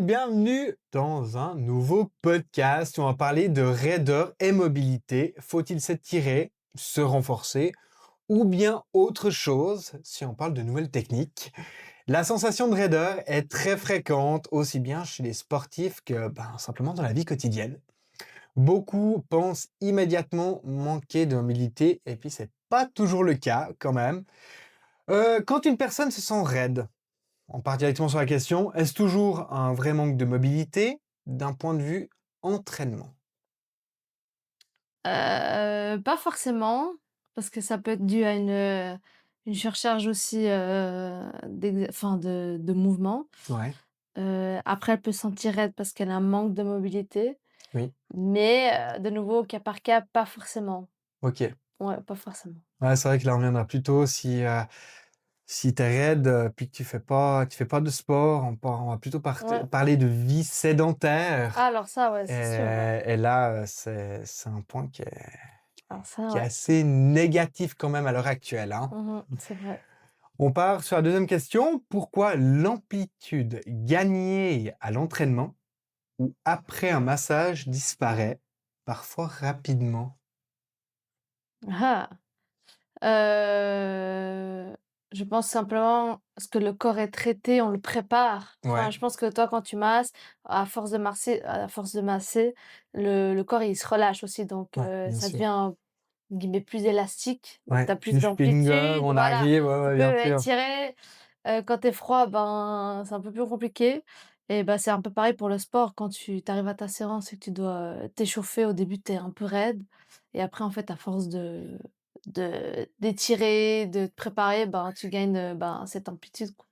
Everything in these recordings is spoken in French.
bienvenue dans un nouveau podcast où on va parler de raideur et mobilité. Faut-il s'étirer, se renforcer ou bien autre chose si on parle de nouvelles techniques? La sensation de raideur est très fréquente aussi bien chez les sportifs que simplement dans la vie quotidienne. Beaucoup pensent immédiatement manquer de mobilité et puis c'est pas toujours le cas quand même. Quand une personne se sent raide, on part directement sur la question, est-ce toujours un vrai manque de mobilité d'un point de vue entraînement? Pas forcément, parce que ça peut être dû à une surcharge aussi, de mouvement. Ouais, Après elle peut se sentir raide parce qu'elle a un manque de mobilité, oui, mais de nouveau, au cas par cas, pas forcément. OK. Ouais, pas forcément. Ouais, c'est vrai que là, on viendra plutôt si tu es raide, puis que tu fais pas de sport, on va plutôt Ouais. parler de vie sédentaire Ah alors ça, ouais, et c'est sûr, ouais. et là, c'est un point qui est Alors ça, qui est ouais. assez négatif quand même à l'heure actuelle, hein. C'est vrai. On part sur la deuxième question. Pourquoi l'amplitude gagnée à l'entraînement ou après un massage disparaît, parfois rapidement? Ah! Heu, je pense simplement parce que le corps est traité, on le prépare. Enfin, Ouais, je pense que toi, quand tu masses, à force de masser, le corps, il se relâche aussi, donc ouais, bien ça sûr. devient, entre guillemets, «plus élastique», donc Ouais, tu as plus plus finger, d'amplitude, on voilà. arrive, ouais, Tu ouais, bien peux sûr. étirer, quand tu es froid, ben, c'est un peu plus compliqué et ben, c'est un peu pareil pour le sport. Quand tu arrives à ta séance et que tu dois, t'échauffer, au début, tu es un peu raide et après, en fait, à force d'étirer, de te préparer, ben, tu gagnes, ben, cette amplitude, quoi.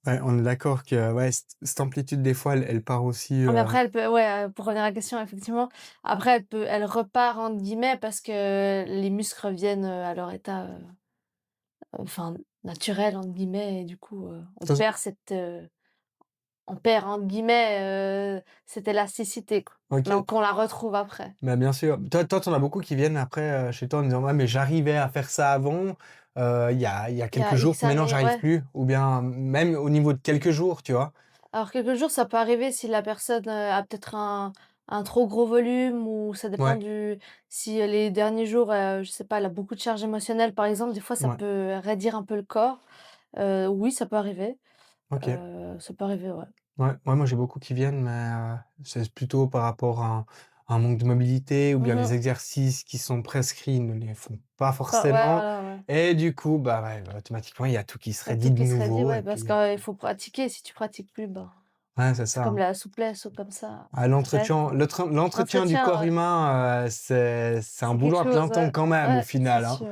Ouais, on est d'accord que, ouais, cette amplitude des fois, elle part aussi, Ah mais après elle peut ouais, pour revenir à la question, effectivement, après elle «repart» entre guillemets parce que les muscles reviennent, à leur état, enfin «naturel» entre guillemets et du coup, ça on perd entre guillemets, cette élasticité, quoi. Mais OK, qu'on la retrouve après. bah, bien sûr. Toi, tu en as beaucoup qui viennent après, chez toi en disant: «Ouais, mais j'arrivais à faire ça avant, il y a Il y quelques a jours, X puis maintenant années, j'arrive ouais. plus» ou bien même au niveau de quelques jours, tu vois? Alors quelques jours, ça peut arriver si la personne, a peut-être un trop gros volume ou ça dépend Ouais, du si, les derniers jours, je sais pas, elle a beaucoup de charge émotionnelle, par exemple, des fois ça ouais, peut raidir un peu le corps. Oui, ça peut arriver, OK. ça peut arriver, ouais. Ouais, moi j'ai beaucoup qui viennent, mais c'est plutôt par rapport à un manque de mobilité ou bien les Mmh. exercices qui sont prescrits ne les font pas Pas ouais, forcément voilà, ouais. et du coup, bah, ouais, automatiquement, il y a tout qui se Il y a raidit tout de qui serait dit, nouveau ouais, et parce puis, qu'il faut pratiquer. Si tu pratiques plus, ben, ouais, c'est c'est ça, comme hein. la souplesse ou comme ça, Ah, bref, l'entretien du l'entretien, corps ouais, humain, c'est un c'est quelque boulot à plein chose, temps ouais. quand même au Ouais, c'est final, hein. sûr.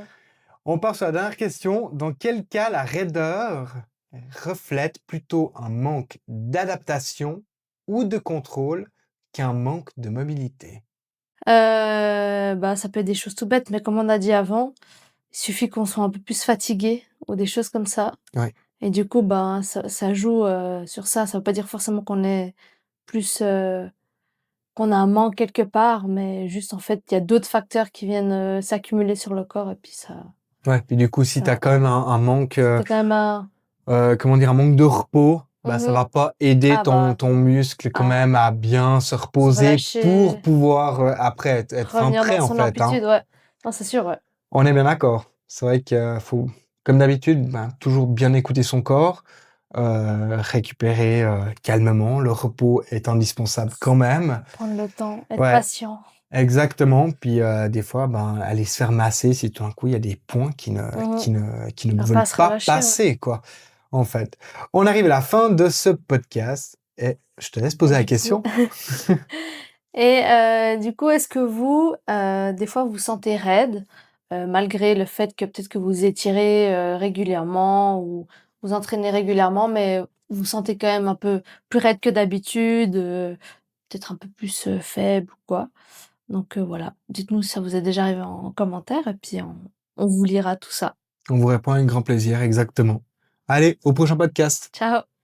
On part sur la dernière question. Dans quel cas la raideur reflète plutôt un manque d'adaptation ou de contrôle qu'un manque de mobilité? Bah, ça peut être des choses tout bêtes, mais comme on a dit avant, il suffit qu'on soit un peu plus fatigué ou des choses comme ça Ouais. et du coup, ben, ça joue, sur ça. Ça veut pas dire forcément qu'on est plus, qu'on a un manque quelque part, mais juste, en fait, il y a d'autres facteurs qui viennent, s'accumuler sur le corps et puis Ouais, puis du coup, si tu as ça quand même un manque, c'est quand même un comment dire? Un manque de repos, bah, ça mmh va pas aider Ah bah, ton muscle quand à même à bien se se reposer pour relâcher, pouvoir, après être fin revenir prêt, dans en son fait, hein. amplitude, ouais. Non, c'est sûr, ouais. On est bien d'accord. C'est vrai qu'il faut, comme d'habitude, ben, toujours bien écouter son corps, récupérer, calmement. Le repos est indispensable quand même. Prendre le temps, être Ouais, patient. exactement. Puis, des fois, ben, aller se faire masser si tout d'un coup il y a des points qui ne Mmh qui ne qui ne Faut veulent pas se pas relâcher, ouais. passer, quoi, en fait. On arrive à la fin de ce podcast et je te laisse poser Et la du coup question. et du coup, est-ce que vous, des fois, vous vous sentez raide, malgré le fait que peut-être que vous étirez, régulièrement ou vous entraînez régulièrement, mais vous vous sentez quand même un peu plus raide que d'habitude, peut-être un peu plus, faible ou quoi? Donc voilà, dites-nous si ça vous est déjà arrivé en commentaire et puis on vous lira tout ça. On vous répond avec grand plaisir, exactement. Allez, au prochain podcast. Ciao.